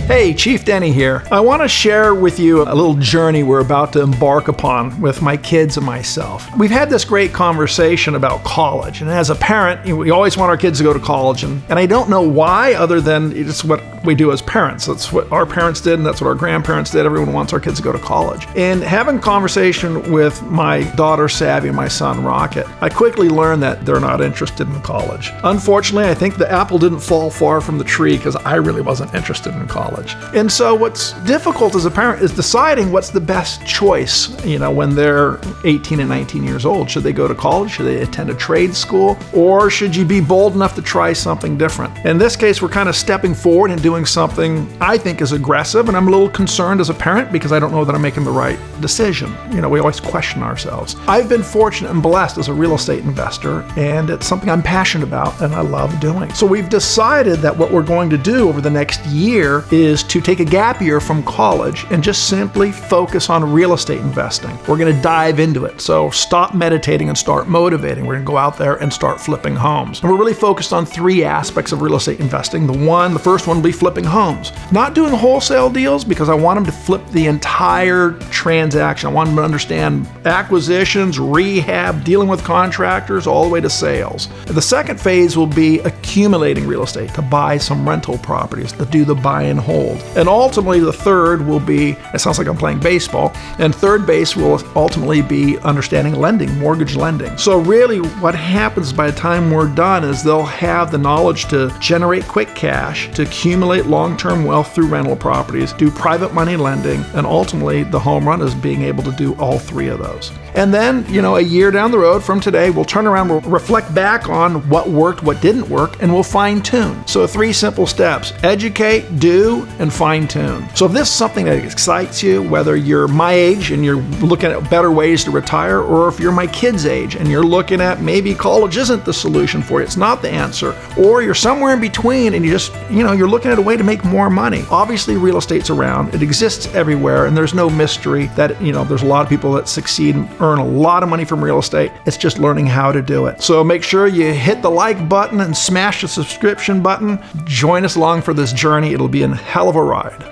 Hey, Chief Denney here. I want to share with you a little journey we're about to embark upon with my kids and myself. We've had this great conversation about college, and as a parent, we always want our kids to go to college, and I don't know why, other than it's what we do as parents. That's what our parents did, and that's what our grandparents did. Everyone wants our kids to go to college. And having conversation with my daughter Savvy and my son Rocket, I quickly learned that they're not interested in college. Unfortunately, I think the apple didn't fall far from the tree because I really wasn't interested in college. And so what's difficult as a parent is deciding what's the best choice, when they're 18 and 19 years old. Should they go to college? Should they attend a trade school? Or should you be bold enough to try something different? In this case, we're kind of stepping forward and doing something I think is aggressive, and I'm a little concerned as a parent because I don't know that I'm making the right decision. We always question ourselves. I've been fortunate and blessed as a real estate investor, and it's something I'm passionate about and I love doing. So we've decided that what we're going to do over the next year is to take a gap year from college and just simply focus on real estate investing. We're going to dive into it. So stop meditating and start motivating. We're going to go out there and start flipping homes. And we're really focused on three aspects of real estate investing. The first one will be flipping homes. Not doing wholesale deals because I want them to flip the entire transaction. I want them to understand acquisitions, rehab, dealing with contractors, all the way to sales. The second phase will be accumulating real estate, to buy some rental properties, to do the buy and hold. And ultimately the third will be, it sounds like I'm playing baseball, and third base will ultimately be understanding lending, mortgage lending. So really what happens by the time we're done is they'll have the knowledge to generate quick cash, to accumulate long-term wealth through rental properties, do private money lending, and ultimately the home run is being able to do all three of those. And then, a year down the road from today, we'll turn around, we'll reflect back on what worked, what didn't work, and we'll fine tune. So 3 simple steps: educate, do, and fine tune. So if this is something that excites you, whether you're my age and you're looking at better ways to retire, or if you're my kid's age and you're looking at maybe college isn't the solution for you, it's not the answer, or you're somewhere in between and you just, you're looking at a way to make more money. Obviously, real estate's around, it exists everywhere, and there's no mystery that, there's a lot of people that succeed and earn a lot of money from real estate. It's just learning how to do it. So make sure you hit the like button and smash the subscription button. Join us along for this journey. It'll be a hell of a ride.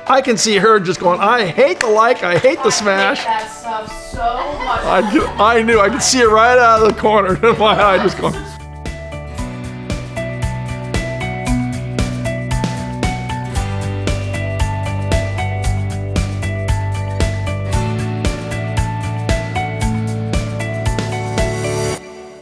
I can see her just going, I hate the like, I hate the smash. I hate that stuff so much. I knew, I could see it right out of the corner of my eye just going.